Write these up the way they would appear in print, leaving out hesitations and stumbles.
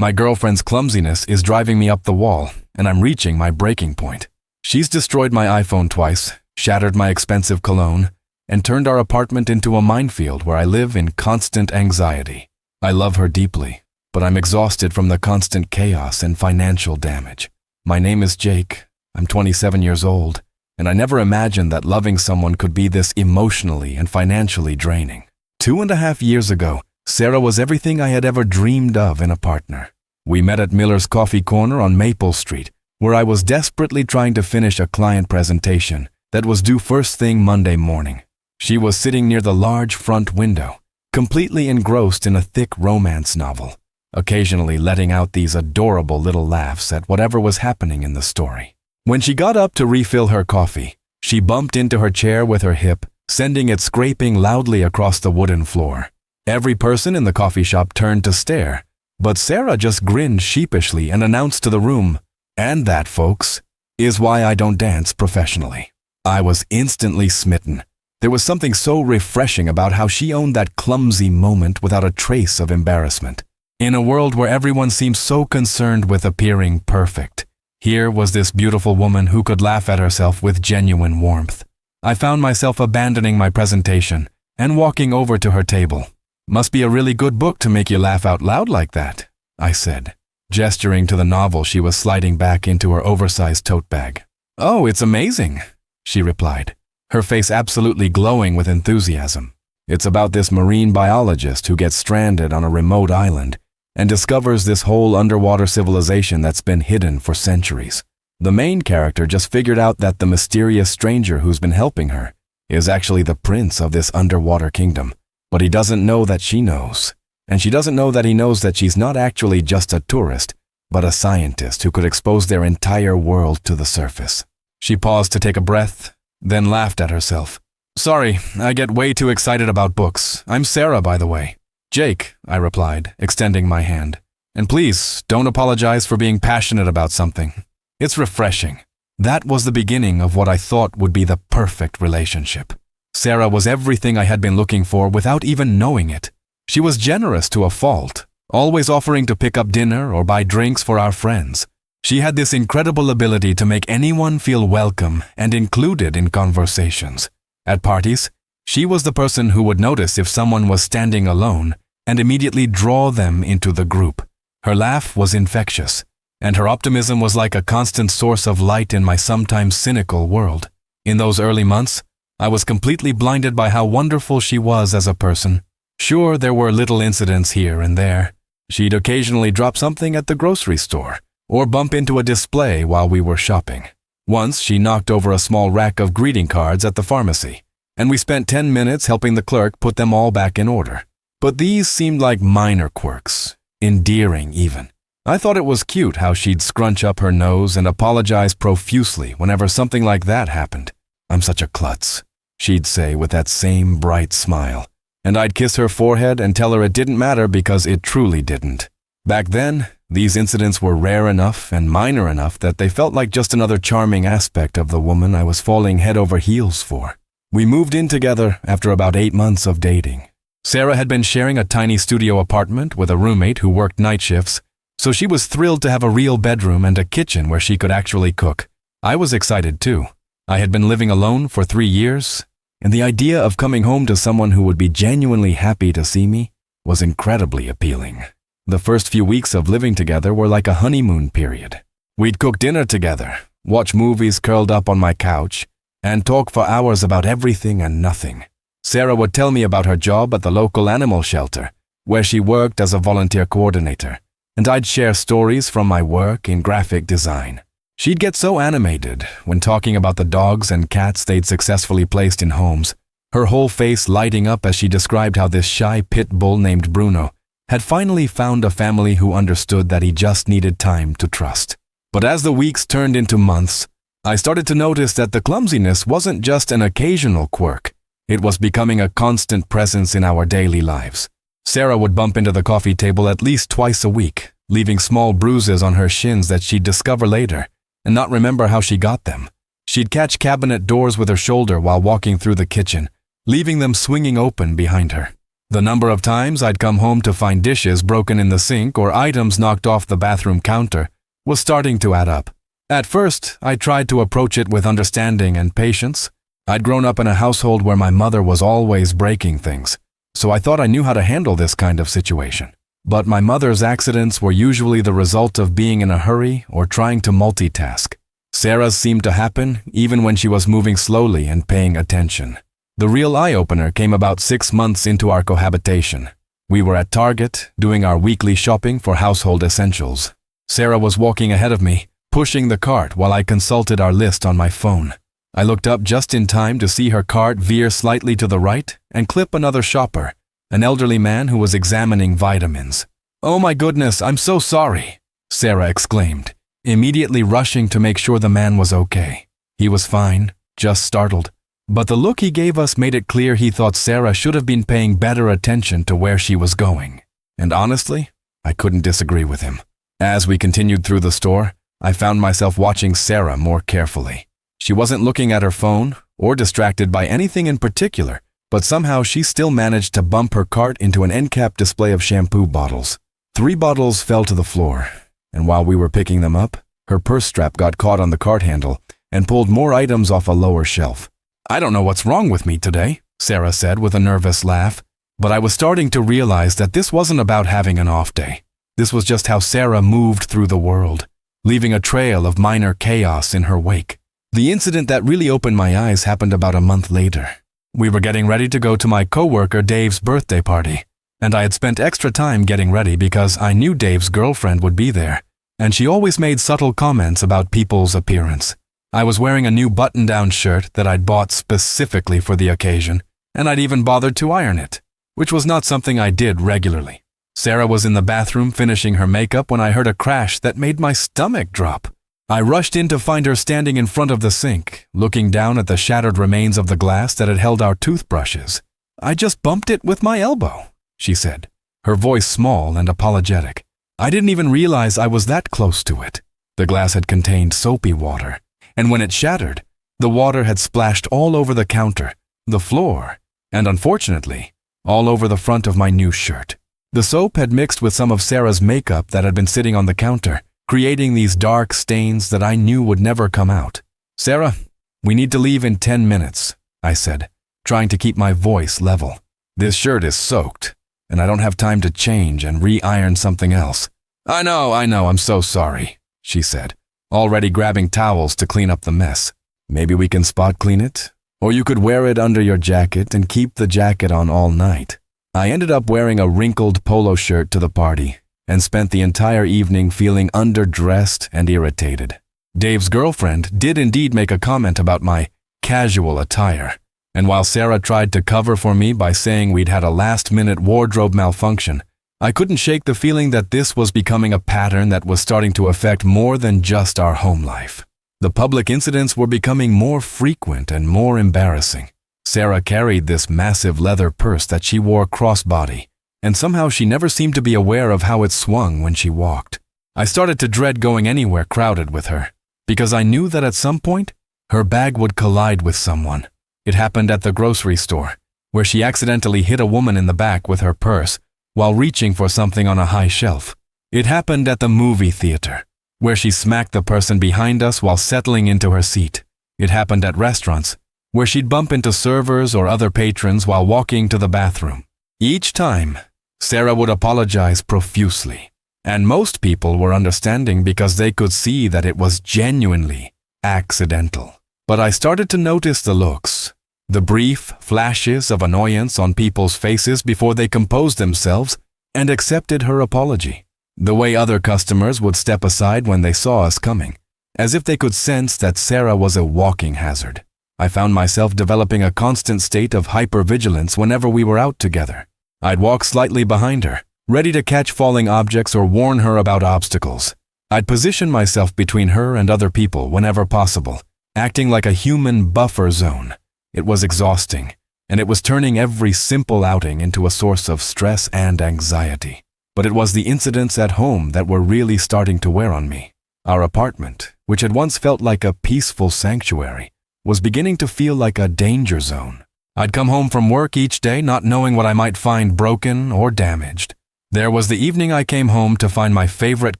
My girlfriend's clumsiness is driving me up the wall, and I'm reaching my breaking point. She's destroyed my iPhone twice, shattered my expensive cologne, and turned our apartment into a minefield where I live in constant anxiety. I love her deeply, but I'm exhausted from the constant chaos and financial damage. My name is Jake. I'm 27 years old, and I never imagined that loving someone could be this emotionally and financially draining. 2.5 years ago, Sarah was everything I had ever dreamed of in a partner. We met at Miller's Coffee Corner on Maple Street, where I was desperately trying to finish a client presentation that was due first thing Monday morning. She was sitting near the large front window, completely engrossed in a thick romance novel, occasionally letting out these adorable little laughs at whatever was happening in the story. When she got up to refill her coffee, she bumped into her chair with her hip, sending it scraping loudly across the wooden floor. Every person in the coffee shop turned to stare, but Sarah just grinned sheepishly and announced to the room, "And that, folks, is why I don't dance professionally." I was instantly smitten. There was something so refreshing about how she owned that clumsy moment without a trace of embarrassment. In a world where everyone seems so concerned with appearing perfect, here was this beautiful woman who could laugh at herself with genuine warmth. I found myself abandoning my presentation and walking over to her table. "Must be a really good book to make you laugh out loud like that," I said, gesturing to the novel she was sliding back into her oversized tote bag. "Oh, it's amazing," she replied, her face absolutely glowing with enthusiasm. "It's about this marine biologist who gets stranded on a remote island and discovers this whole underwater civilization that's been hidden for centuries. The main character just figured out that the mysterious stranger who's been helping her is actually the prince of this underwater kingdom, but he doesn't know that she knows, and she doesn't know that he knows that she's not actually just a tourist, but a scientist who could expose their entire world to the surface." She paused to take a breath, then laughed at herself. "Sorry, I get way too excited about books. I'm Sarah, by the way." "Jake," I replied, extending my hand. "And please, don't apologize for being passionate about something. It's refreshing." That was the beginning of what I thought would be the perfect relationship. Sarah was everything I had been looking for without even knowing it. She was generous to a fault, always offering to pick up dinner or buy drinks for our friends. She had this incredible ability to make anyone feel welcome and included in conversations. At parties, she was the person who would notice if someone was standing alone and immediately draw them into the group. Her laugh was infectious, and her optimism was like a constant source of light in my sometimes cynical world. In those early months, I was completely blinded by how wonderful she was as a person. Sure, there were little incidents here and there. She'd occasionally drop something at the grocery store, or bump into a display while we were shopping. Once, she knocked over a small rack of greeting cards at the pharmacy, and we spent 10 minutes helping the clerk put them all back in order. But these seemed like minor quirks, endearing even. I thought it was cute how she'd scrunch up her nose and apologize profusely whenever something like that happened. "I'm such a klutz," she'd say with that same bright smile. And I'd kiss her forehead and tell her it didn't matter because it truly didn't. Back then, these incidents were rare enough and minor enough that they felt like just another charming aspect of the woman I was falling head over heels for. We moved in together after about 8 months of dating. Sarah had been sharing a tiny studio apartment with a roommate who worked night shifts, so she was thrilled to have a real bedroom and a kitchen where she could actually cook. I was excited too. I had been living alone for 3 years, and the idea of coming home to someone who would be genuinely happy to see me was incredibly appealing. The first few weeks of living together were like a honeymoon period. We'd cook dinner together, watch movies curled up on my couch, and talk for hours about everything and nothing. Sarah would tell me about her job at the local animal shelter, where she worked as a volunteer coordinator, and I'd share stories from my work in graphic design. She'd get so animated when talking about the dogs and cats they'd successfully placed in homes, her whole face lighting up as she described how this shy pit bull named Bruno had finally found a family who understood that he just needed time to trust. But as the weeks turned into months, I started to notice that the clumsiness wasn't just an occasional quirk. It was becoming a constant presence in our daily lives. Sarah would bump into the coffee table at least twice a week, leaving small bruises on her shins that she'd discover later and not remember how she got them. She'd catch cabinet doors with her shoulder while walking through the kitchen, leaving them swinging open behind her. The number of times I'd come home to find dishes broken in the sink or items knocked off the bathroom counter was starting to add up. At first, I tried to approach it with understanding and patience. I'd grown up in a household where my mother was always breaking things, so I thought I knew how to handle this kind of situation. But my mother's accidents were usually the result of being in a hurry or trying to multitask. Sarah's seemed to happen even when she was moving slowly and paying attention. The real eye-opener came about 6 months into our cohabitation. We were at Target, doing our weekly shopping for household essentials. Sarah was walking ahead of me, pushing the cart while I consulted our list on my phone. I looked up just in time to see her cart veer slightly to the right and clip another shopper, an elderly man who was examining vitamins. "Oh my goodness, I'm so sorry," Sarah exclaimed, immediately rushing to make sure the man was okay. He was fine, just startled. But the look he gave us made it clear he thought Sarah should have been paying better attention to where she was going. And honestly, I couldn't disagree with him. As we continued through the store, I found myself watching Sarah more carefully. She wasn't looking at her phone or distracted by anything in particular, but somehow she still managed to bump her cart into an end-cap display of shampoo bottles. 3 bottles fell to the floor, and while we were picking them up, her purse strap got caught on the cart handle and pulled more items off a lower shelf. "I don't know what's wrong with me today," Sarah said with a nervous laugh, but I was starting to realize that this wasn't about having an off day. This was just how Sarah moved through the world, leaving a trail of minor chaos in her wake. The incident that really opened my eyes happened about a month later. We were getting ready to go to my coworker Dave's birthday party, and I had spent extra time getting ready because I knew Dave's girlfriend would be there, and she always made subtle comments about people's appearance. I was wearing a new button-down shirt that I'd bought specifically for the occasion, and I'd even bothered to iron it, which was not something I did regularly. Sarah was in the bathroom finishing her makeup when I heard a crash that made my stomach drop. I rushed in to find her standing in front of the sink, looking down at the shattered remains of the glass that had held our toothbrushes. "I just bumped it with my elbow," she said, her voice small and apologetic. I didn't even realize I was that close to it. The glass had contained soapy water, and when it shattered, the water had splashed all over the counter, the floor, and unfortunately, all over the front of my new shirt. The soap had mixed with some of Sarah's makeup that had been sitting on the counter, creating these dark stains that I knew would never come out. "Sarah, we need to leave in 10 minutes, I said, trying to keep my voice level. "This shirt is soaked, and I don't have time to change and re-iron something else." I know, I'm so sorry," she said, already grabbing towels to clean up the mess. "Maybe we can spot clean it? Or you could wear it under your jacket and keep the jacket on all night." I ended up wearing a wrinkled polo shirt to the party and spent the entire evening feeling underdressed and irritated. Dave's girlfriend did indeed make a comment about my casual attire, and while Sarah tried to cover for me by saying we'd had a last-minute wardrobe malfunction, I couldn't shake the feeling that this was becoming a pattern that was starting to affect more than just our home life. The public incidents were becoming more frequent and more embarrassing. Sarah carried this massive leather purse that she wore crossbody, and somehow she never seemed to be aware of how it swung when she walked. I started to dread going anywhere crowded with her, because I knew that at some point, her bag would collide with someone. It happened at the grocery store, where she accidentally hit a woman in the back with her purse while reaching for something on a high shelf. It happened at the movie theater, where she smacked the person behind us while settling into her seat. It happened at restaurants, where she'd bump into servers or other patrons while walking to the bathroom. Each time, Sarah would apologize profusely, and most people were understanding because they could see that it was genuinely accidental. But I started to notice the looks, the brief flashes of annoyance on people's faces before they composed themselves and accepted her apology. The way other customers would step aside when they saw us coming, as if they could sense that Sarah was a walking hazard. I found myself developing a constant state of hypervigilance whenever we were out together. I'd walk slightly behind her, ready to catch falling objects or warn her about obstacles. I'd position myself between her and other people whenever possible, acting like a human buffer zone. It was exhausting, and it was turning every simple outing into a source of stress and anxiety. But it was the incidents at home that were really starting to wear on me. Our apartment, which had once felt like a peaceful sanctuary, was beginning to feel like a danger zone. I'd come home from work each day not knowing what I might find broken or damaged. There was the evening I came home to find my favorite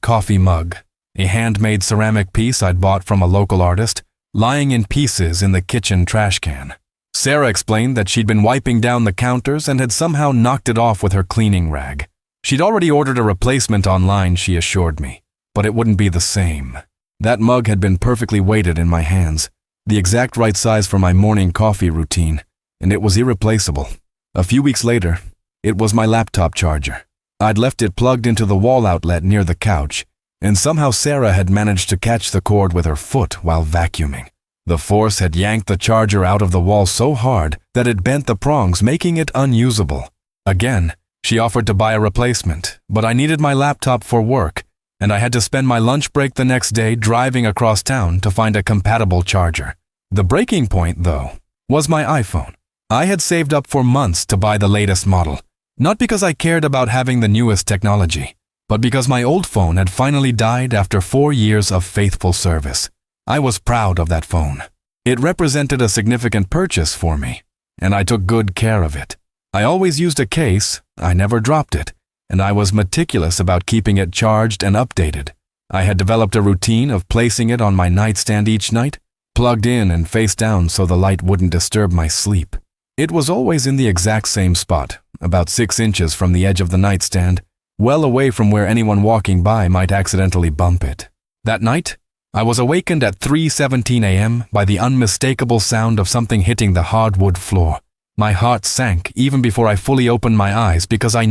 coffee mug, a handmade ceramic piece I'd bought from a local artist, lying in pieces in the kitchen trash can. Sarah explained that she'd been wiping down the counters and had somehow knocked it off with her cleaning rag. She'd already ordered a replacement online, she assured me, but it wouldn't be the same. That mug had been perfectly weighted in my hands, the exact right size for my morning coffee routine, and it was irreplaceable. A few weeks later, it was my laptop charger. I'd left it plugged into the wall outlet near the couch, and somehow Sarah had managed to catch the cord with her foot while vacuuming. The force had yanked the charger out of the wall so hard that it bent the prongs, making it unusable. Again, she offered to buy a replacement, but I needed my laptop for work, and I had to spend my lunch break the next day driving across town to find a compatible charger. The breaking point, though, was my iPhone. I had saved up for months to buy the latest model, not because I cared about having the newest technology, but because my old phone had finally died after 4 years of faithful service. I was proud of that phone. It represented a significant purchase for me, and I took good care of it. I always used a case, I never dropped it, and I was meticulous about keeping it charged and updated. I had developed a routine of placing it on my nightstand each night, plugged in and face down so the light wouldn't disturb my sleep. It was always in the exact same spot, about 6 inches from the edge of the nightstand, well away from where anyone walking by might accidentally bump it. That night, I was awakened at 3:17 a.m. by the unmistakable sound of something hitting the hardwood floor. My heart sank even before I fully opened my eyes because I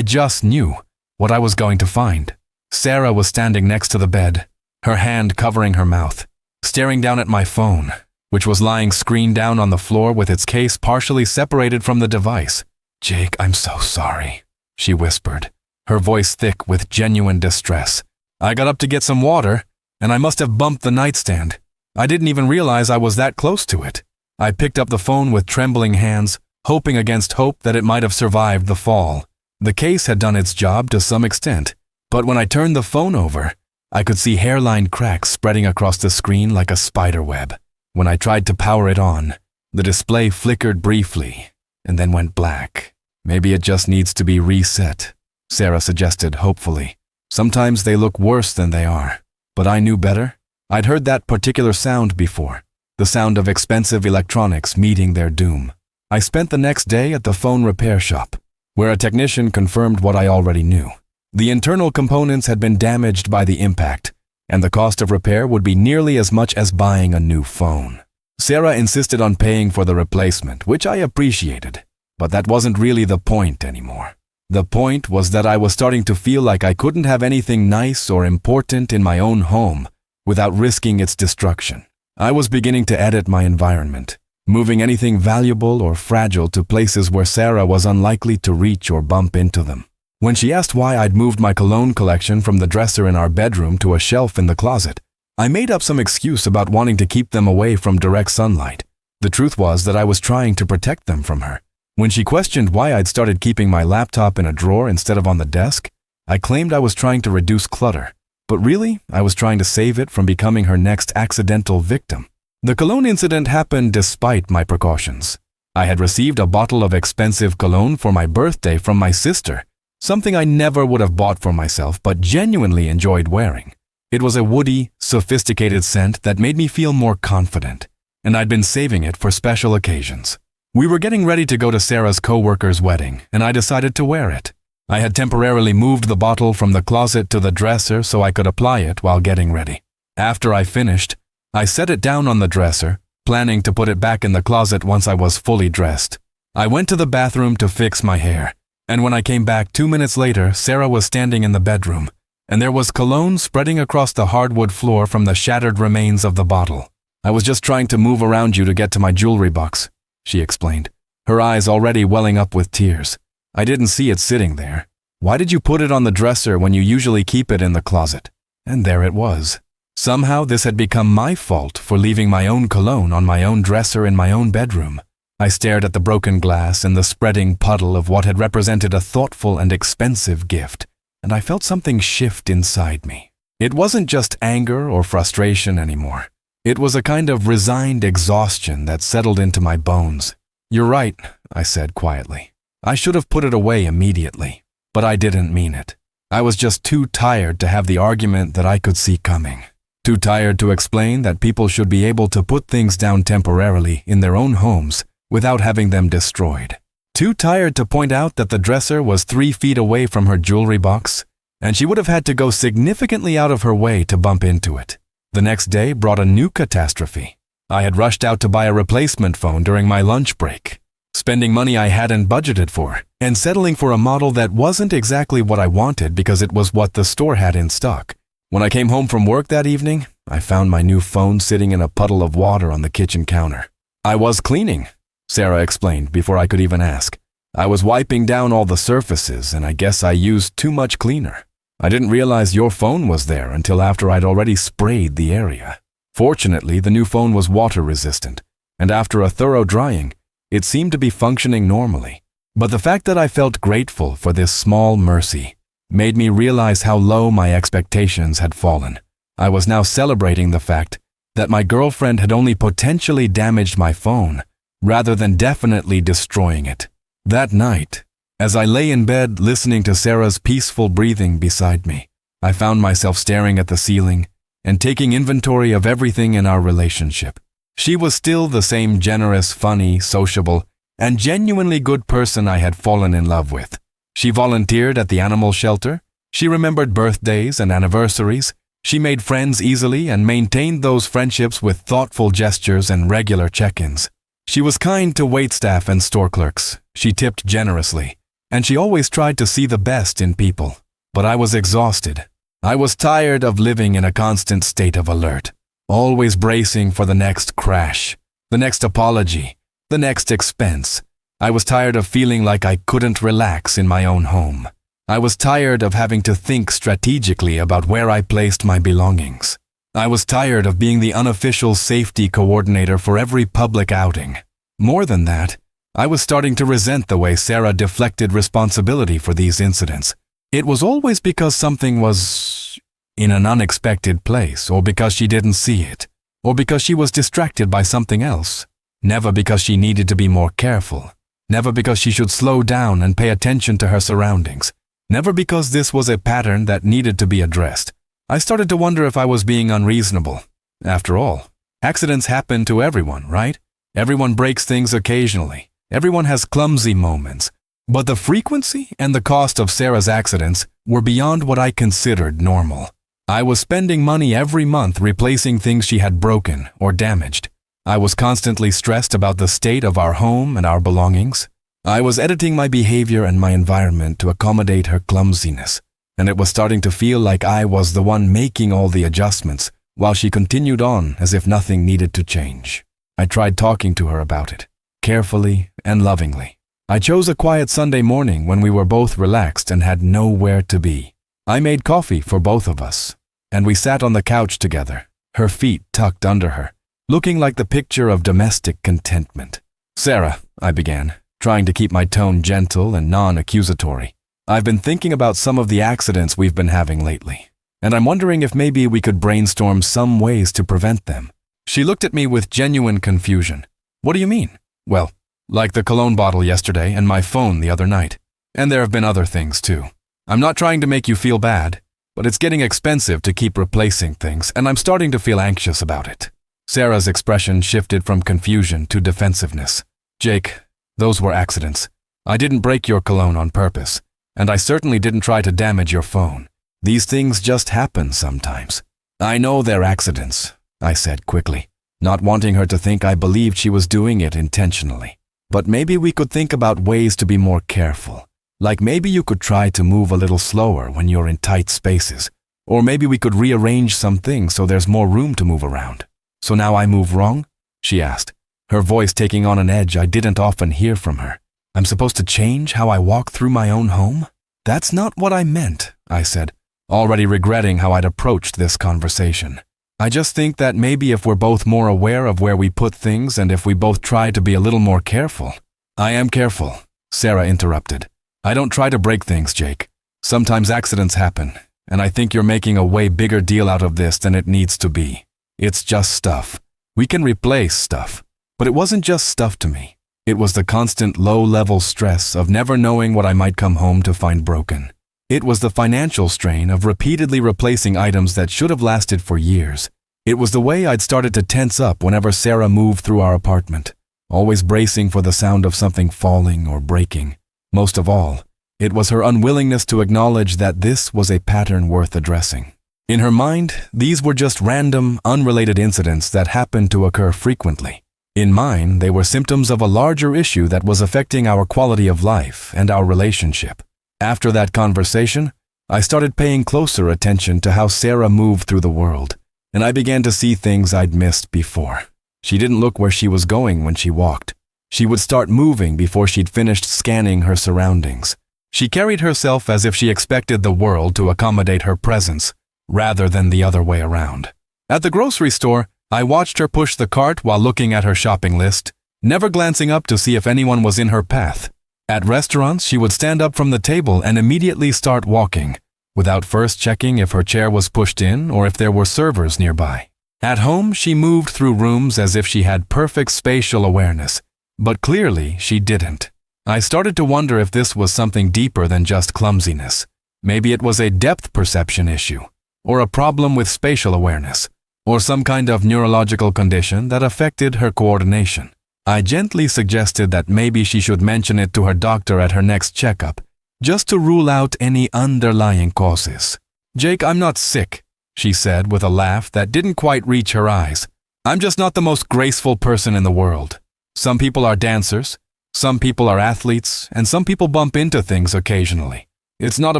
just knew, what I was going to find. Sarah was standing next to the bed, her hand covering her mouth, staring down at my phone, which was lying screen down on the floor with its case partially separated from the device. "Jake, I'm so sorry," she whispered, her voice thick with genuine distress. I got up to get some water, and I must have bumped the nightstand. I didn't even realize I was that close to it. I picked up the phone with trembling hands, hoping against hope that it might have survived the fall. The case had done its job to some extent, but when I turned the phone over, I could see hairline cracks spreading across the screen like a spider web. When I tried to power it on, the display flickered briefly and then went black. "Maybe it just needs to be reset," Sarah suggested hopefully. "Sometimes they look worse than they are." But I knew better. I'd heard that particular sound before, the sound of expensive electronics meeting their doom. I spent the next day at the phone repair shop, where a technician confirmed what I already knew. The internal components had been damaged by the impact, and the cost of repair would be nearly as much as buying a new phone. Sarah insisted on paying for the replacement, which I appreciated, but that wasn't really the point anymore. The point was that I was starting to feel like I couldn't have anything nice or important in my own home without risking its destruction. I was beginning to edit my environment, moving anything valuable or fragile to places where Sarah was unlikely to reach or bump into them. When she asked why I'd moved my cologne collection from the dresser in our bedroom to a shelf in the closet, I made up some excuse about wanting to keep them away from direct sunlight. The truth was that I was trying to protect them from her. When she questioned why I'd started keeping my laptop in a drawer instead of on the desk, I claimed I was trying to reduce clutter, but really, I was trying to save it from becoming her next accidental victim. The cologne incident happened despite my precautions. I had received a bottle of expensive cologne for my birthday from my sister, something I never would have bought for myself but genuinely enjoyed wearing. It was a woody, sophisticated scent that made me feel more confident, and I'd been saving it for special occasions. We were getting ready to go to Sarah's coworker's wedding, and I decided to wear it. I had temporarily moved the bottle from the closet to the dresser so I could apply it while getting ready. After I finished, I set it down on the dresser, planning to put it back in the closet once I was fully dressed. I went to the bathroom to fix my hair, and when I came back 2 minutes later, Sarah was standing in the bedroom, and there was cologne spreading across the hardwood floor from the shattered remains of the bottle. "I was just trying to move around you to get to my jewelry box," she explained, her eyes already welling up with tears. "I didn't see it sitting there. Why did you put it on the dresser when you usually keep it in the closet?" And there it was. Somehow this had become my fault for leaving my own cologne on my own dresser in my own bedroom. I stared at the broken glass and the spreading puddle of what had represented a thoughtful and expensive gift, and I felt something shift inside me. It wasn't just anger or frustration anymore. It was a kind of resigned exhaustion that settled into my bones. You're right, I said quietly. I should have put it away immediately, but I didn't mean it. I was just too tired to have the argument that I could see coming. Too tired to explain that people should be able to put things down temporarily in their own homes without having them destroyed. Too tired to point out that the dresser was 3 feet away from her jewelry box, and she would have had to go significantly out of her way to bump into it. The next day brought a new catastrophe. I had rushed out to buy a replacement phone during my lunch break, spending money I hadn't budgeted for, and settling for a model that wasn't exactly what I wanted because it was what the store had in stock. When I came home from work that evening, I found my new phone sitting in a puddle of water on the kitchen counter. I was cleaning, Sarah explained before I could even ask. I was wiping down all the surfaces, and I guess I used too much cleaner. I didn't realize your phone was there until after I'd already sprayed the area. Fortunately, the new phone was water resistant, and after a thorough drying, it seemed to be functioning normally. But the fact that I felt grateful for this small mercy made me realize how low my expectations had fallen. I was now celebrating the fact that my girlfriend had only potentially damaged my phone, rather than definitely destroying it. That night, as I lay in bed listening to Sarah's peaceful breathing beside me, I found myself staring at the ceiling and taking inventory of everything in our relationship. She was still the same generous, funny, sociable, and genuinely good person I had fallen in love with. She volunteered at the animal shelter. She remembered birthdays and anniversaries. She made friends easily and maintained those friendships with thoughtful gestures and regular check-ins. She was kind to waitstaff and store clerks. She tipped generously, and she always tried to see the best in people. But I was exhausted. I was tired of living in a constant state of alert, always bracing for the next crash, the next apology, the next expense. I was tired of feeling like I couldn't relax in my own home. I was tired of having to think strategically about where I placed my belongings. I was tired of being the unofficial safety coordinator for every public outing. More than that, I was starting to resent the way Sarah deflected responsibility for these incidents. It was always because something was in an unexpected place, or because she didn't see it, or because she was distracted by something else. Never because she needed to be more careful. Never because she should slow down and pay attention to her surroundings. Never because this was a pattern that needed to be addressed. I started to wonder if I was being unreasonable. After all, accidents happen to everyone, right? Everyone breaks things occasionally. Everyone has clumsy moments. But the frequency and the cost of Sarah's accidents were beyond what I considered normal. I was spending money every month replacing things she had broken or damaged. I was constantly stressed about the state of our home and our belongings. I was editing my behavior and my environment to accommodate her clumsiness, and it was starting to feel like I was the one making all the adjustments, while she continued on as if nothing needed to change. I tried talking to her about it, carefully and lovingly. I chose a quiet Sunday morning when we were both relaxed and had nowhere to be. I made coffee for both of us, and we sat on the couch together, her feet tucked under her, looking like the picture of domestic contentment. "Sarah," I began, trying to keep my tone gentle and non-accusatory. "I've been thinking about some of the accidents we've been having lately, and I'm wondering if maybe we could brainstorm some ways to prevent them." She looked at me with genuine confusion. "What do you mean?" "Well, like the cologne bottle yesterday and my phone the other night. And there have been other things too. I'm not trying to make you feel bad, but it's getting expensive to keep replacing things, and I'm starting to feel anxious about it." Sarah's expression shifted from confusion to defensiveness. "Jake, those were accidents. I didn't break your cologne on purpose, and I certainly didn't try to damage your phone. These things just happen sometimes." "I know they're accidents," I said quickly, not wanting her to think I believed she was doing it intentionally. "But maybe we could think about ways to be more careful. Like maybe you could try to move a little slower when you're in tight spaces. Or maybe we could rearrange some things so there's more room to move around." "So now I move wrong?" she asked, her voice taking on an edge I didn't often hear from her. "I'm supposed to change how I walk through my own home?" "That's not what I meant," I said, already regretting how I'd approached this conversation. "I just think that maybe if we're both more aware of where we put things and if we both try to be a little more careful." "I am careful," Sarah interrupted. "I don't try to break things, Jake. Sometimes accidents happen, and I think you're making a way bigger deal out of this than it needs to be. It's just stuff. We can replace stuff. But it wasn't just stuff to me. It was the constant low-level stress of never knowing what I might come home to find broken. It was the financial strain of repeatedly replacing items that should have lasted for years. It was the way I'd started to tense up whenever Sarah moved through our apartment, always bracing for the sound of something falling or breaking. Most of all, it was her unwillingness to acknowledge that this was a pattern worth addressing. In her mind, these were just random, unrelated incidents that happened to occur frequently. In mine, they were symptoms of a larger issue that was affecting our quality of life and our relationship. After that conversation, I started paying closer attention to how Sarah moved through the world, and I began to see things I'd missed before. She didn't look where she was going when she walked. She would start moving before she'd finished scanning her surroundings. She carried herself as if she expected the world to accommodate her presence, rather than the other way around. At the grocery store, I watched her push the cart while looking at her shopping list, never glancing up to see if anyone was in her path. At restaurants, she would stand up from the table and immediately start walking, without first checking if her chair was pushed in or if there were servers nearby. At home, she moved through rooms as if she had perfect spatial awareness, but clearly she didn't. I started to wonder if this was something deeper than just clumsiness. Maybe it was a depth perception issue, or a problem with spatial awareness, or some kind of neurological condition that affected her coordination. I gently suggested that maybe she should mention it to her doctor at her next checkup, just to rule out any underlying causes. "Jake, I'm not sick," she said with a laugh that didn't quite reach her eyes. "I'm just not the most graceful person in the world. Some people are dancers, some people are athletes, and some people bump into things occasionally. It's not a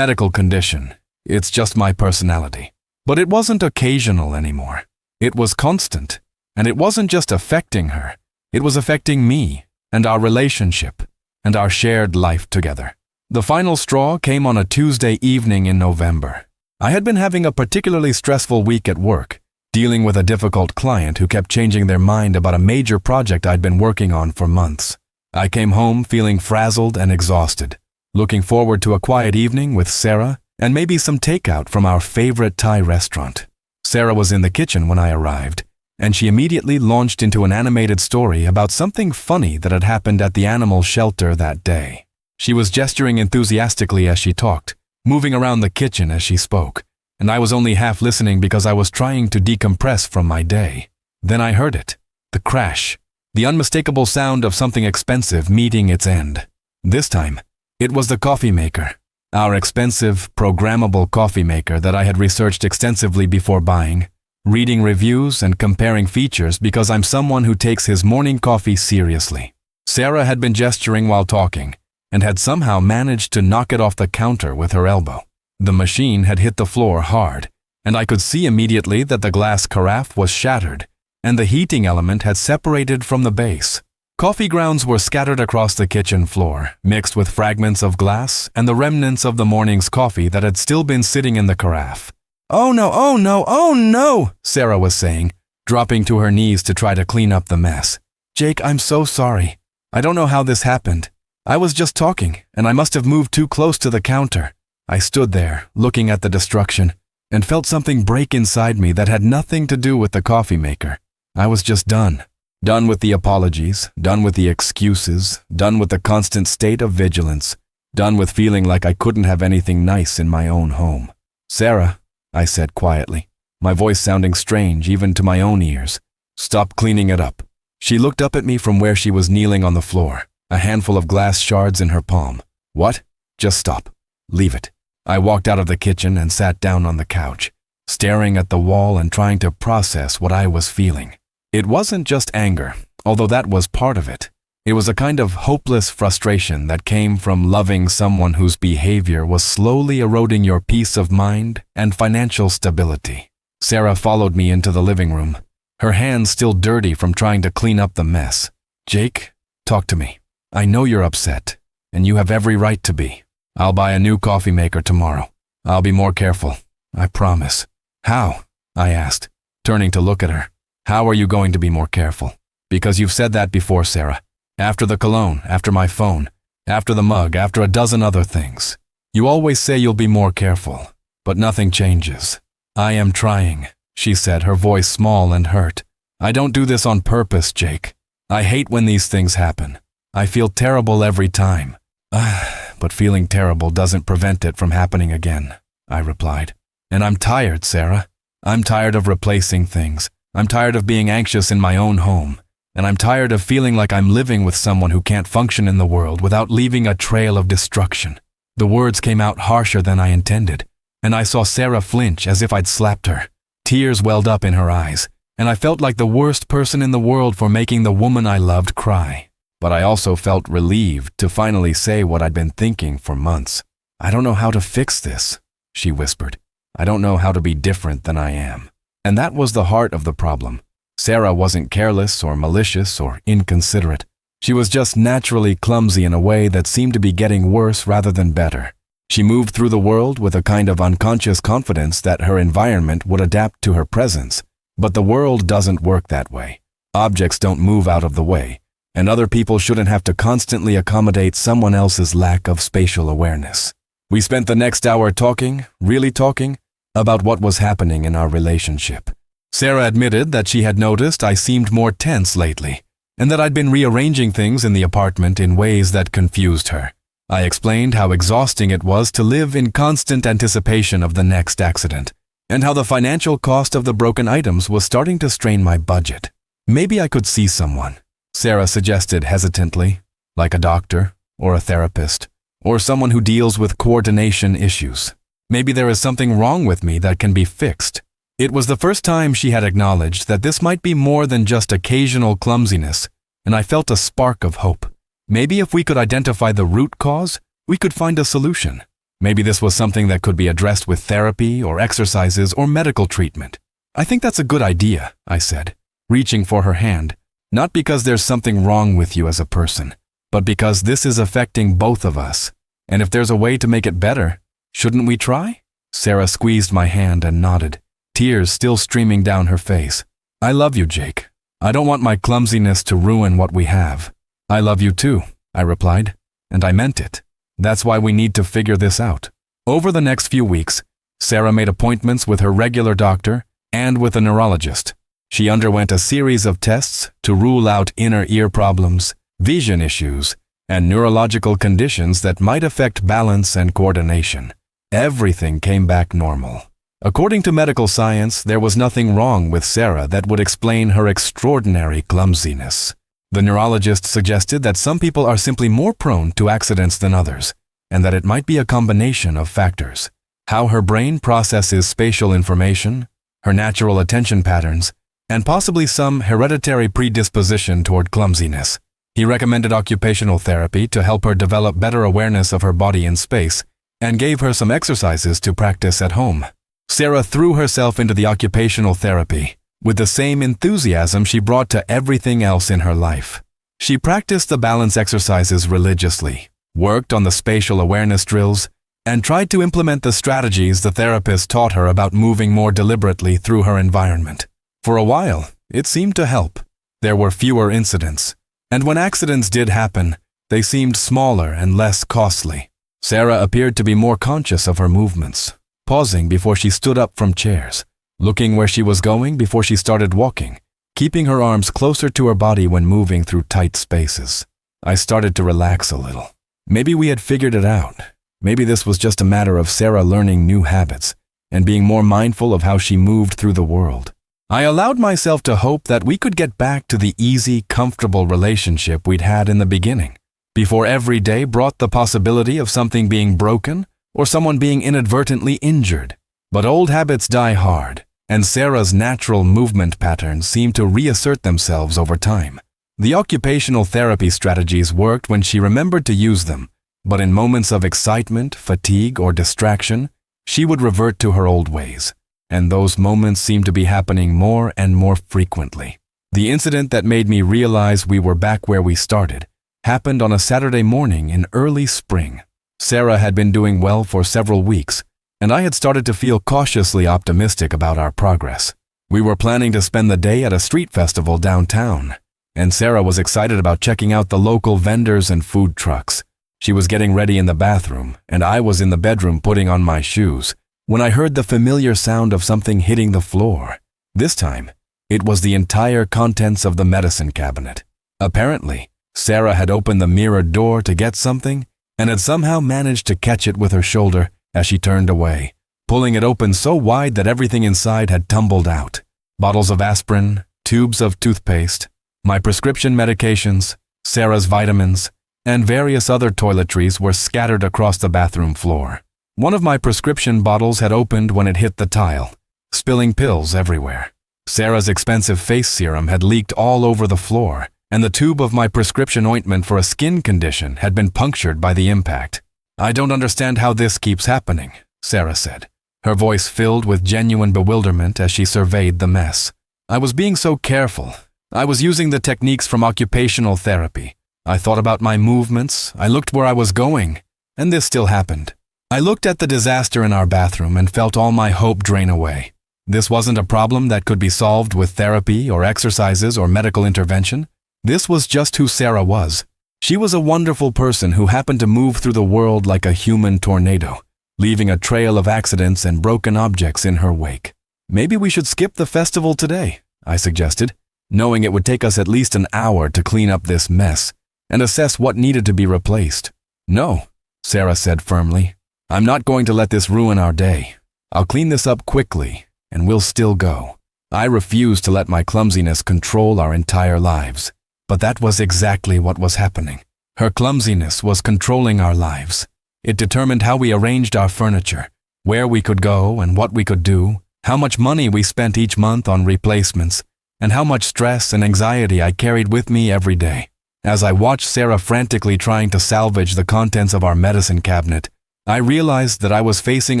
medical condition. It's just my personality." But it wasn't occasional anymore. It was constant, and it wasn't just affecting her. It was affecting me, and our relationship, and our shared life together. The final straw came on a Tuesday evening in November. I had been having a particularly stressful week at work, dealing with a difficult client who kept changing their mind about a major project I'd been working on for months. I came home feeling frazzled and exhausted, looking forward to a quiet evening with Sarah and maybe some takeout from our favorite Thai restaurant. Sarah was in the kitchen when I arrived, and she immediately launched into an animated story about something funny that had happened at the animal shelter that day. She was gesturing enthusiastically as she talked, moving around the kitchen as she spoke, and I was only half listening because I was trying to decompress from my day. Then I heard it, the crash, the unmistakable sound of something expensive meeting its end. This time, it was the coffee maker, our expensive, programmable coffee maker that I had researched extensively before buying, reading reviews and comparing features because I'm someone who takes his morning coffee seriously. Sarah had been gesturing while talking and had somehow managed to knock it off the counter with her elbow. The machine had hit the floor hard, and I could see immediately that the glass carafe was shattered and the heating element had separated from the base. Coffee grounds were scattered across the kitchen floor, mixed with fragments of glass and the remnants of the morning's coffee that had still been sitting in the carafe. "Oh no, oh no, oh no," Sarah was saying, dropping to her knees to try to clean up the mess. "Jake, I'm so sorry. I don't know how this happened. I was just talking, and I must have moved too close to the counter." I stood there, looking at the destruction, and felt something break inside me that had nothing to do with the coffee maker. I was just done. Done with the apologies, done with the excuses, done with the constant state of vigilance, done with feeling like I couldn't have anything nice in my own home. "Sarah," I said quietly, my voice sounding strange even to my own ears, "stop cleaning it up." She looked up at me from where she was kneeling on the floor, a handful of glass shards in her palm. "What? Just stop. Leave it." I walked out of the kitchen and sat down on the couch, staring at the wall and trying to process what I was feeling. It wasn't just anger, although that was part of it. It was a kind of hopeless frustration that came from loving someone whose behavior was slowly eroding your peace of mind and financial stability. Sarah followed me into the living room, her hands still dirty from trying to clean up the mess. "Jake, talk to me. I know you're upset, and you have every right to be. I'll buy a new coffee maker tomorrow. I'll be more careful, I promise." "How?" I asked, turning to look at her. "How are you going to be more careful?" "Because you've said that before, Sarah. After the cologne, after my phone, after the mug, after a dozen other things. You always say you'll be more careful, but nothing changes." "I am trying," she said, her voice small and hurt. "I don't do this on purpose, Jake. I hate when these things happen. I feel terrible every time. But feeling terrible doesn't prevent it from happening again, I replied. And I'm tired, Sarah. I'm tired of replacing things. I'm tired of being anxious in my own home. And I'm tired of feeling like I'm living with someone who can't function in the world without leaving a trail of destruction. The words came out harsher than I intended, and I saw Sarah flinch as if I'd slapped her. Tears welled up in her eyes, and I felt like the worst person in the world for making the woman I loved cry. But I also felt relieved to finally say what I'd been thinking for months. I don't know how to fix this, she whispered. I don't know how to be different than I am. And that was the heart of the problem. Sarah wasn't careless or malicious or inconsiderate. She was just naturally clumsy in a way that seemed to be getting worse rather than better. She moved through the world with a kind of unconscious confidence that her environment would adapt to her presence. But the world doesn't work that way. Objects don't move out of the way, and other people shouldn't have to constantly accommodate someone else's lack of spatial awareness. We spent the next hour talking, really talking, about what was happening in our relationship. Sarah admitted that she had noticed I seemed more tense lately, and that I'd been rearranging things in the apartment in ways that confused her. I explained how exhausting it was to live in constant anticipation of the next accident, and how the financial cost of the broken items was starting to strain my budget. Maybe I could see someone, Sarah suggested hesitantly, like a doctor, or a therapist, or someone who deals with coordination issues. Maybe there is something wrong with me that can be fixed. It was the first time she had acknowledged that this might be more than just occasional clumsiness, and I felt a spark of hope. Maybe if we could identify the root cause, we could find a solution. Maybe this was something that could be addressed with therapy or exercises or medical treatment. I think that's a good idea, I said, reaching for her hand, not because there's something wrong with you as a person, but because this is affecting both of us. And if there's a way to make it better, shouldn't we try? Sarah squeezed my hand and nodded, tears still streaming down her face. I love you, Jake. I don't want my clumsiness to ruin what we have. I love you too, I replied, and I meant it. That's why we need to figure this out. Over the next few weeks, Sarah made appointments with her regular doctor and with a neurologist. She underwent a series of tests to rule out inner ear problems, vision issues, and neurological conditions that might affect balance and coordination. Everything came back normal. According to medical science, there was nothing wrong with Sarah that would explain her extraordinary clumsiness. The neurologist suggested that some people are simply more prone to accidents than others, and that it might be a combination of factors. How her brain processes spatial information, her natural attention patterns, and possibly some hereditary predisposition toward clumsiness. He recommended occupational therapy to help her develop better awareness of her body in space, and gave her some exercises to practice at home. Sarah threw herself into the occupational therapy with the same enthusiasm she brought to everything else in her life. She practiced the balance exercises religiously, worked on the spatial awareness drills, and tried to implement the strategies the therapist taught her about moving more deliberately through her environment. For a while, it seemed to help. There were fewer incidents, and when accidents did happen, they seemed smaller and less costly. Sarah appeared to be more conscious of her movements, pausing before she stood up from chairs, looking where she was going before she started walking, keeping her arms closer to her body when moving through tight spaces. I started to relax a little. Maybe we had figured it out. Maybe this was just a matter of Sarah learning new habits and being more mindful of how she moved through the world. I allowed myself to hope that we could get back to the easy, comfortable relationship we'd had in the beginning, before every day brought the possibility of something being broken or someone being inadvertently injured. But old habits die hard, and Sarah's natural movement patterns seemed to reassert themselves over time. The occupational therapy strategies worked when she remembered to use them, but in moments of excitement, fatigue, or distraction, she would revert to her old ways, and those moments seemed to be happening more and more frequently. The incident that made me realize we were back where we started happened on a Saturday morning in early spring. Sarah had been doing well for several weeks, and I had started to feel cautiously optimistic about our progress. We were planning to spend the day at a street festival downtown, and Sarah was excited about checking out the local vendors and food trucks. She was getting ready in the bathroom, and I was in the bedroom putting on my shoes, when I heard the familiar sound of something hitting the floor. This time, it was the entire contents of the medicine cabinet. Apparently, Sarah had opened the mirror door to get something and had somehow managed to catch it with her shoulder as she turned away, pulling it open so wide that everything inside had tumbled out. Bottles of aspirin, tubes of toothpaste, my prescription medications, Sarah's vitamins, and various other toiletries were scattered across the bathroom floor. One of my prescription bottles had opened when it hit the tile, spilling pills everywhere. Sarah's expensive face serum had leaked all over the floor, and the tube of my prescription ointment for a skin condition had been punctured by the impact. "I don't understand how this keeps happening," Sarah said, her voice filled with genuine bewilderment as she surveyed the mess. "I was being so careful. I was using the techniques from occupational therapy. I thought about my movements, I looked where I was going, and this still happened." I looked at the disaster in our bathroom and felt all my hope drain away. This wasn't a problem that could be solved with therapy or exercises or medical intervention. This was just who Sarah was. She was a wonderful person who happened to move through the world like a human tornado, leaving a trail of accidents and broken objects in her wake. "Maybe we should skip the festival today," I suggested, knowing it would take us at least an hour to clean up this mess and assess what needed to be replaced. "No," Sarah said firmly. "I'm not going to let this ruin our day. I'll clean this up quickly, and we'll still go." I refused to let my clumsiness control our entire lives. But that was exactly what was happening. Her clumsiness was controlling our lives. It determined how we arranged our furniture, where we could go and what we could do, how much money we spent each month on replacements, and how much stress and anxiety I carried with me every day. As I watched Sarah frantically trying to salvage the contents of our medicine cabinet, I realized that I was facing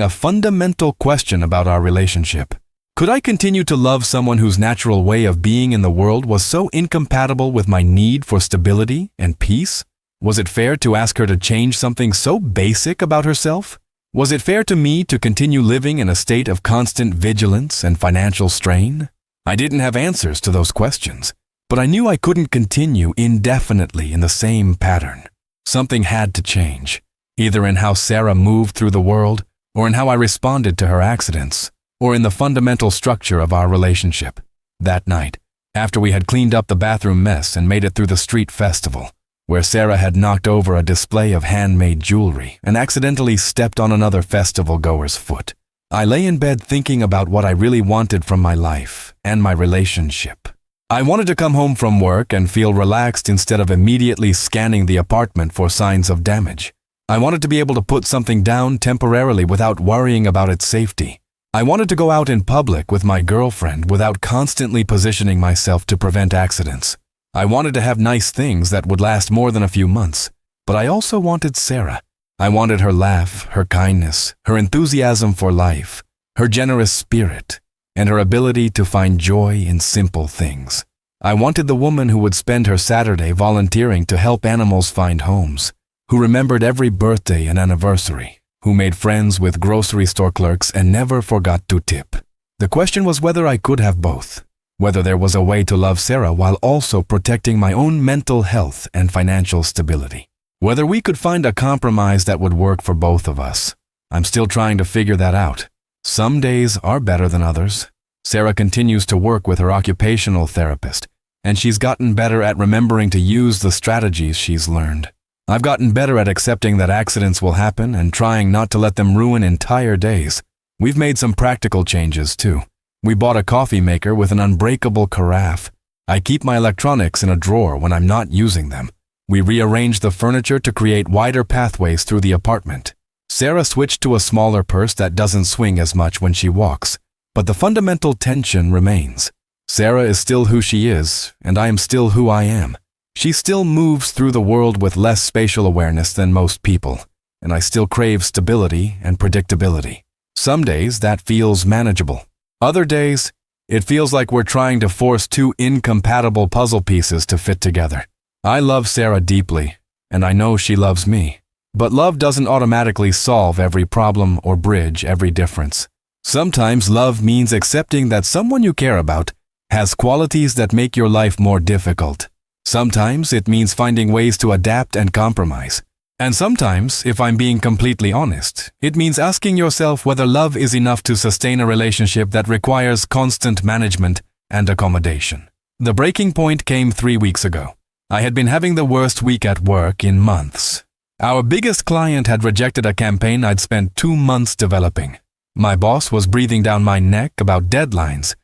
a fundamental question about our relationship. Could I continue to love someone whose natural way of being in the world was so incompatible with my need for stability and peace? Was it fair to ask her to change something so basic about herself? Was it fair to me to continue living in a state of constant vigilance and financial strain? I didn't have answers to those questions, but I knew I couldn't continue indefinitely in the same pattern. Something had to change, either in how Sarah moved through the world or in how I responded to her accidents, or in the fundamental structure of our relationship. That night, after we had cleaned up the bathroom mess and made it through the street festival, where Sarah had knocked over a display of handmade jewelry and accidentally stepped on another festival-goer's foot, I lay in bed thinking about what I really wanted from my life and my relationship. I wanted to come home from work and feel relaxed instead of immediately scanning the apartment for signs of damage. I wanted to be able to put something down temporarily without worrying about its safety. I wanted to go out in public with my girlfriend without constantly positioning myself to prevent accidents. I wanted to have nice things that would last more than a few months, but I also wanted Sarah. I wanted her laugh, her kindness, her enthusiasm for life, her generous spirit, and her ability to find joy in simple things. I wanted the woman who would spend her Saturday volunteering to help animals find homes, who remembered every birthday and anniversary, who made friends with grocery store clerks and never forgot to tip. The question was whether I could have both, whether there was a way to love Sarah while also protecting my own mental health and financial stability, whether we could find a compromise that would work for both of us. I'm still trying to figure that out. Some days are better than others. Sarah continues to work with her occupational therapist, and she's gotten better at remembering to use the strategies she's learned. I've gotten better at accepting that accidents will happen and trying not to let them ruin entire days. We've made some practical changes too. We bought a coffee maker with an unbreakable carafe. I keep my electronics in a drawer when I'm not using them. We rearranged the furniture to create wider pathways through the apartment. Sarah switched to a smaller purse that doesn't swing as much when she walks, but the fundamental tension remains. Sarah is still who she is, and I am still who I am. She still moves through the world with less spatial awareness than most people, and I still crave stability and predictability. Some days that feels manageable. Other days, it feels like we're trying to force two incompatible puzzle pieces to fit together. I love Sarah deeply, and I know she loves me. But love doesn't automatically solve every problem or bridge every difference. Sometimes love means accepting that someone you care about has qualities that make your life more difficult. Sometimes it means finding ways to adapt and compromise. And sometimes, if I'm being completely honest, it means asking yourself whether love is enough to sustain a relationship that requires constant management and accommodation. The breaking point came 3 weeks ago. I had been having the worst week at work in months. Our biggest client had rejected a campaign I'd spent 2 months developing. My boss was breathing down my neck about deadlines,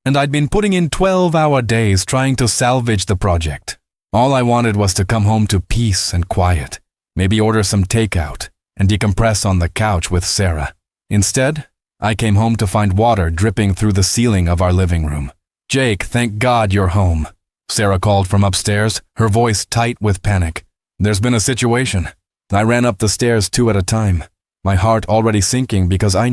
and I'd been putting in 12-hour days trying to salvage the project. All I wanted was to come home to peace and quiet, maybe order some takeout, and decompress on the couch with Sarah. Instead, I came home to find water dripping through the ceiling of our living room. "Jake, thank God you're home," Sarah called from upstairs, her voice tight with panic. "There's been a situation." I ran up the stairs 2 at a time, my heart already sinking because I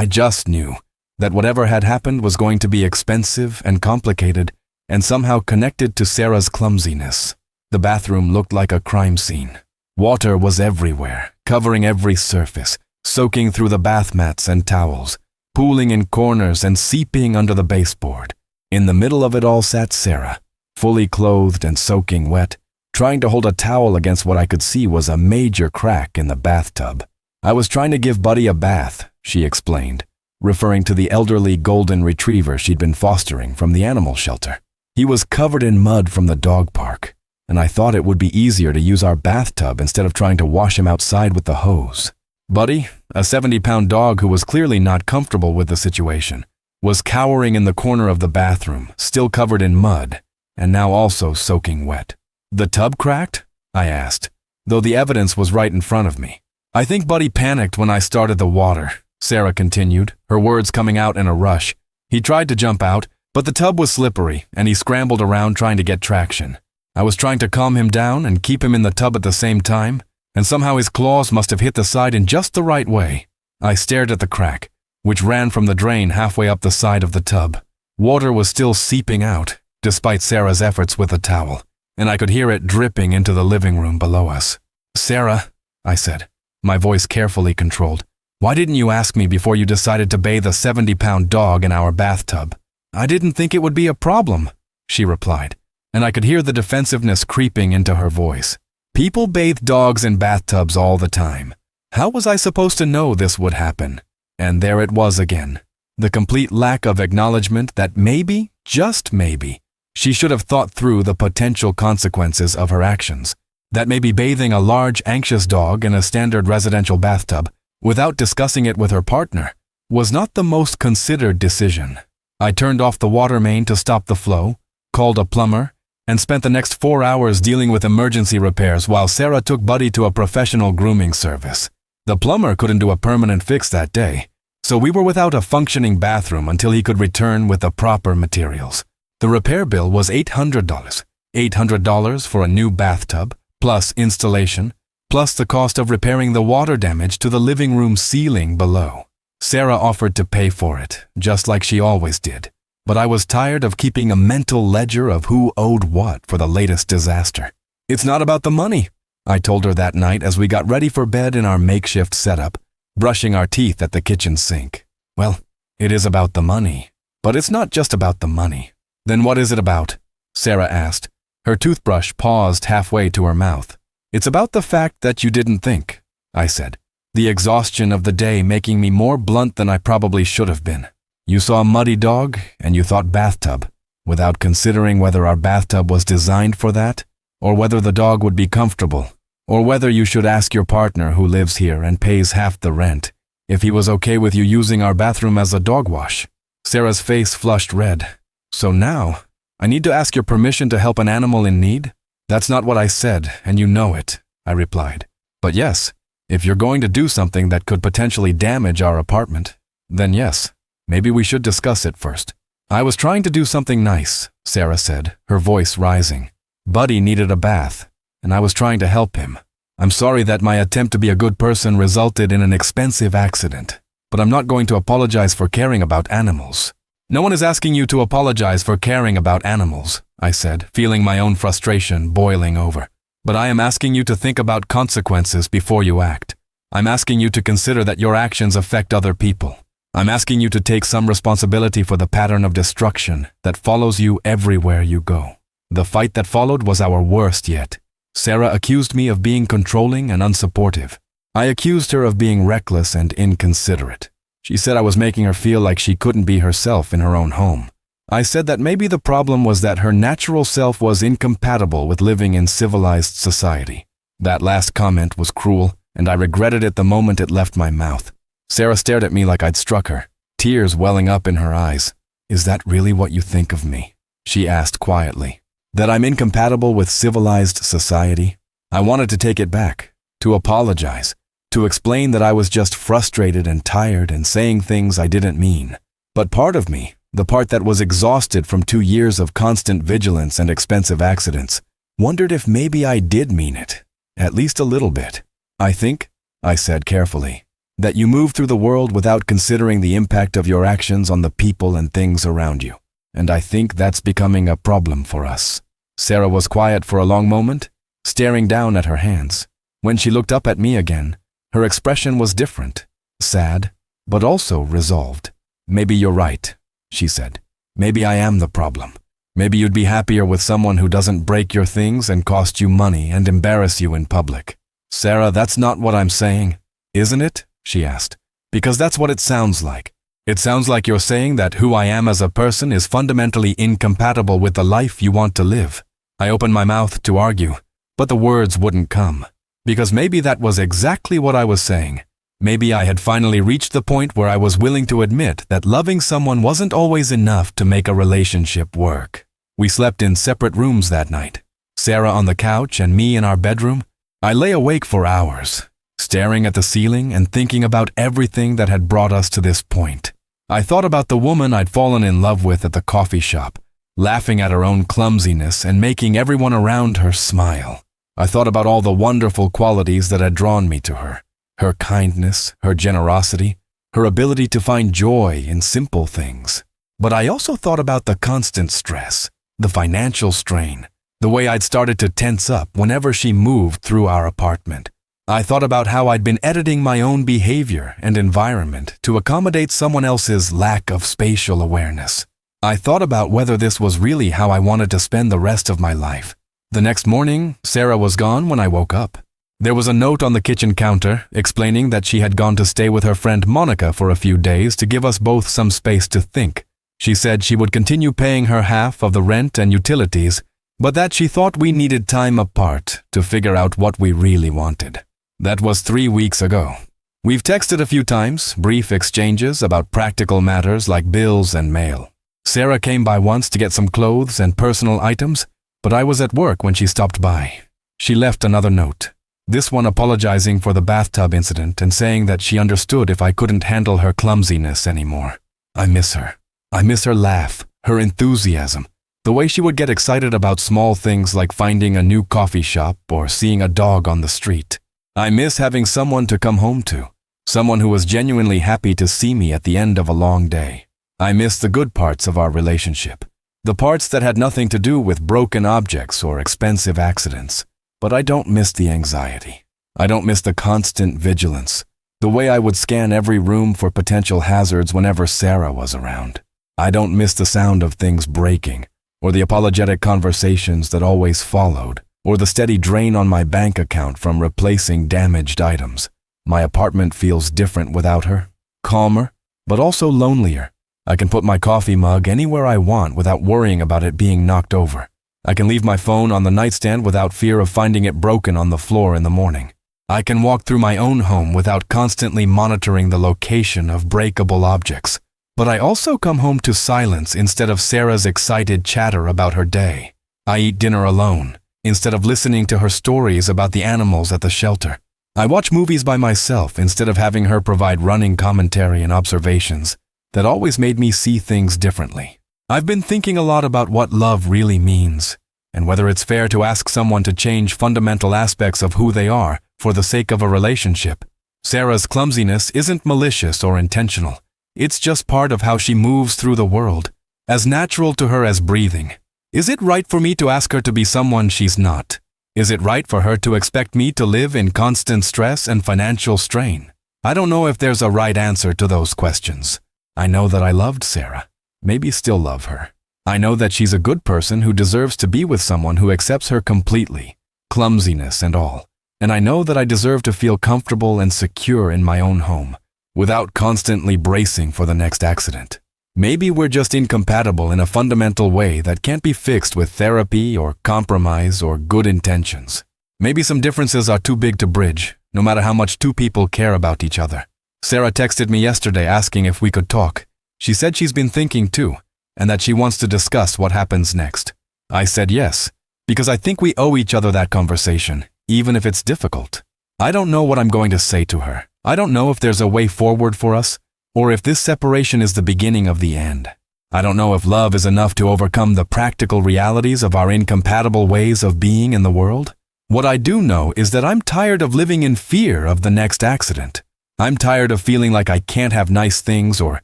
just knew, that whatever had happened was going to be expensive and complicated and somehow connected to Sarah's clumsiness. The bathroom looked like a crime scene. Water was everywhere, covering every surface, soaking through the bath mats and towels, pooling in corners and seeping under the baseboard. In the middle of it all sat Sarah, fully clothed and soaking wet, trying to hold a towel against what I could see was a major crack in the bathtub. "I was trying to give Buddy a bath," she explained, referring to the elderly golden retriever she'd been fostering from the animal shelter. "He was covered in mud from the dog park, and I thought it would be easier to use our bathtub instead of trying to wash him outside with the hose." Buddy, a 70-pound dog who was clearly not comfortable with the situation, was cowering in the corner of the bathroom, still covered in mud, and now also soaking wet. "The tub cracked?" I asked, though the evidence was right in front of me. "I think Buddy panicked when I started the water," Sarah continued, her words coming out in a rush. "He tried to jump out, but the tub was slippery, and he scrambled around trying to get traction. I was trying to calm him down and keep him in the tub at the same time, and somehow his claws must have hit the side in just the right way." I stared at the crack, which ran from the drain halfway up the side of the tub. Water was still seeping out, despite Sarah's efforts with the towel, and I could hear it dripping into the living room below us. "Sarah," I said, my voice carefully controlled, "why didn't you ask me before you decided to bathe a 70-pound dog in our bathtub?" "I didn't think it would be a problem," she replied, and I could hear the defensiveness creeping into her voice. People bathe dogs in bathtubs all the time. How was I supposed to know this would happen? And there it was again, the complete lack of acknowledgement that maybe, just maybe, she should have thought through the potential consequences of her actions. That maybe bathing a large, anxious dog in a standard residential bathtub, without discussing it with her partner, was not the most considered decision. I turned off the water main to stop the flow, called a plumber, and spent the next 4 hours dealing with emergency repairs while Sarah took Buddy to a professional grooming service. The plumber couldn't do a permanent fix that day, so we were without a functioning bathroom until he could return with the proper materials. The repair bill was $800. $800 for a new bathtub, plus installation, plus the cost of repairing the water damage to the living room ceiling below. Sarah offered to pay for it, just like she always did. But I was tired of keeping a mental ledger of who owed what for the latest disaster. "It's not about the money," I told her that night as we got ready for bed in our makeshift setup, brushing our teeth at the kitchen sink. "Well, it is about the money, but it's not just about the money." "Then what is it about?" Sarah asked. Her toothbrush paused halfway to her mouth. "It's about the fact that you didn't think," I said, the exhaustion of the day making me more blunt than I probably should have been. "You saw a muddy dog, and you thought bathtub, without considering whether our bathtub was designed for that, or whether the dog would be comfortable, or whether you should ask your partner who lives here and pays half the rent, if he was okay with you using our bathroom as a dog wash." Sarah's face flushed red. "So now, I need to ask your permission to help an animal in need?" "That's not what I said, and you know it," I replied. "But yes, if you're going to do something that could potentially damage our apartment, then yes. Maybe we should discuss it first." "I was trying to do something nice," Sarah said, her voice rising. "Buddy needed a bath, and I was trying to help him. I'm sorry that my attempt to be a good person resulted in an expensive accident, but I'm not going to apologize for caring about animals." "No one is asking you to apologize for caring about animals," I said, feeling my own frustration boiling over. "But I am asking you to think about consequences before you act. I'm asking you to consider that your actions affect other people. I'm asking you to take some responsibility for the pattern of destruction that follows you everywhere you go." The fight that followed was our worst yet. Sarah accused me of being controlling and unsupportive. I accused her of being reckless and inconsiderate. She said I was making her feel like she couldn't be herself in her own home. I said that maybe the problem was that her natural self was incompatible with living in civilized society. That last comment was cruel, and I regretted it the moment it left my mouth. Sarah stared at me like I'd struck her, tears welling up in her eyes. "Is that really what you think of me?" she asked quietly. "That I'm incompatible with civilized society?" I wanted to take it back, to apologize, to explain that I was just frustrated and tired and saying things I didn't mean. But part of me, the part that was exhausted from 2 years of constant vigilance and expensive accidents, wondered if maybe I did mean it, at least a little bit. "I think," I said carefully, "that you move through the world without considering the impact of your actions on the people and things around you. And I think that's becoming a problem for us." Sarah was quiet for a long moment, staring down at her hands. When she looked up at me again, her expression was different, sad, but also resolved. "Maybe you're right," she said. "Maybe I am the problem. Maybe you'd be happier with someone who doesn't break your things and cost you money and embarrass you in public." "Sarah, that's not what I'm saying." "Isn't it?" she asked. "Because that's what it sounds like. It sounds like you're saying that who I am as a person is fundamentally incompatible with the life you want to live." I opened my mouth to argue, but the words wouldn't come. Because maybe that was exactly what I was saying. Maybe I had finally reached the point where I was willing to admit that loving someone wasn't always enough to make a relationship work. We slept in separate rooms that night. Sarah on the couch and me in our bedroom. I lay awake for hours, staring at the ceiling and thinking about everything that had brought us to this point. I thought about the woman I'd fallen in love with at the coffee shop, laughing at her own clumsiness and making everyone around her smile. I thought about all the wonderful qualities that had drawn me to her. Her kindness, her generosity, her ability to find joy in simple things. But I also thought about the constant stress, the financial strain, the way I'd started to tense up whenever she moved through our apartment. I thought about how I'd been editing my own behavior and environment to accommodate someone else's lack of spatial awareness. I thought about whether this was really how I wanted to spend the rest of my life. The next morning, Sarah was gone when I woke up. There was a note on the kitchen counter explaining that she had gone to stay with her friend Monica for a few days to give us both some space to think. She said she would continue paying her half of the rent and utilities, but that she thought we needed time apart to figure out what we really wanted. That was 3 weeks ago. We've texted a few times, brief exchanges about practical matters like bills and mail. Sarah came by once to get some clothes and personal items, but I was at work when she stopped by. She left another note, this one apologizing for the bathtub incident and saying that she understood if I couldn't handle her clumsiness anymore. I miss her. I miss her laugh, her enthusiasm, the way she would get excited about small things like finding a new coffee shop or seeing a dog on the street. I miss having someone to come home to, someone who was genuinely happy to see me at the end of a long day. I miss the good parts of our relationship. The parts that had nothing to do with broken objects or expensive accidents. But I don't miss the anxiety. I don't miss the constant vigilance, the way I would scan every room for potential hazards whenever Sarah was around. I don't miss the sound of things breaking, or the apologetic conversations that always followed, or the steady drain on my bank account from replacing damaged items. My apartment feels different without her, calmer, but also lonelier. I can put my coffee mug anywhere I want without worrying about it being knocked over. I can leave my phone on the nightstand without fear of finding it broken on the floor in the morning. I can walk through my own home without constantly monitoring the location of breakable objects. But I also come home to silence instead of Sarah's excited chatter about her day. I eat dinner alone instead of listening to her stories about the animals at the shelter. I watch movies by myself instead of having her provide running commentary and observations that always made me see things differently. I've been thinking a lot about what love really means, and whether it's fair to ask someone to change fundamental aspects of who they are for the sake of a relationship. Sarah's clumsiness isn't malicious or intentional. It's just part of how she moves through the world, as natural to her as breathing. Is it right for me to ask her to be someone she's not? Is it right for her to expect me to live in constant stress and financial strain? I don't know if there's a right answer to those questions. I know that I loved Sarah. Maybe still love her. I know that she's a good person who deserves to be with someone who accepts her completely, clumsiness and all. And I know that I deserve to feel comfortable and secure in my own home, without constantly bracing for the next accident. Maybe we're just incompatible in a fundamental way that can't be fixed with therapy or compromise or good intentions. Maybe some differences are too big to bridge, no matter how much two people care about each other. Sarah texted me yesterday asking if we could talk. She said she's been thinking too, and that she wants to discuss what happens next. I said yes, because I think we owe each other that conversation, even if it's difficult. I don't know what I'm going to say to her. I don't know if there's a way forward for us, or if this separation is the beginning of the end. I don't know if love is enough to overcome the practical realities of our incompatible ways of being in the world. What I do know is that I'm tired of living in fear of the next accident. I'm tired of feeling like I can't have nice things or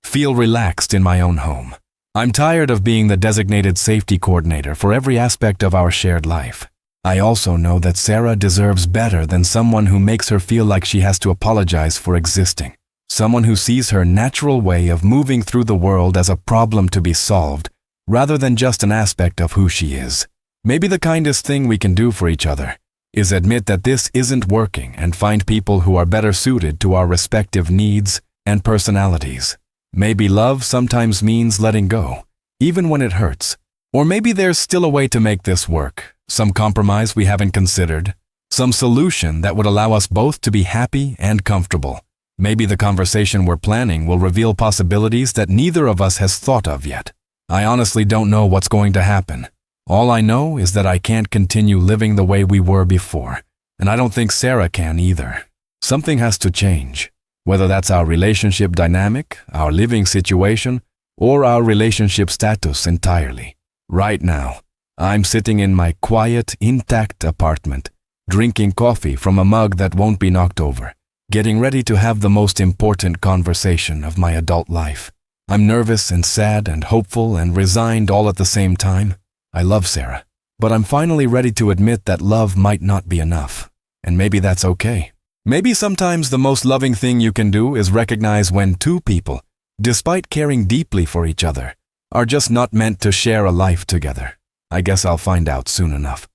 feel relaxed in my own home. I'm tired of being the designated safety coordinator for every aspect of our shared life. I also know that Sarah deserves better than someone who makes her feel like she has to apologize for existing. Someone who sees her natural way of moving through the world as a problem to be solved, rather than just an aspect of who she is. Maybe the kindest thing we can do for each other is admit that this isn't working and find people who are better suited to our respective needs and personalities. Maybe love sometimes means letting go, even when it hurts. Or maybe there's still a way to make this work, some compromise we haven't considered, some solution that would allow us both to be happy and comfortable. Maybe the conversation we're planning will reveal possibilities that neither of us has thought of yet. I honestly don't know what's going to happen. All I know is that I can't continue living the way we were before, and I don't think Sarah can either. Something has to change, whether that's our relationship dynamic, our living situation, or our relationship status entirely. Right now, I'm sitting in my quiet, intact apartment, drinking coffee from a mug that won't be knocked over, getting ready to have the most important conversation of my adult life. I'm nervous and sad and hopeful and resigned all at the same time. I love Sarah, but I'm finally ready to admit that love might not be enough, and maybe that's okay. Maybe sometimes the most loving thing you can do is recognize when two people, despite caring deeply for each other, are just not meant to share a life together. I guess I'll find out soon enough.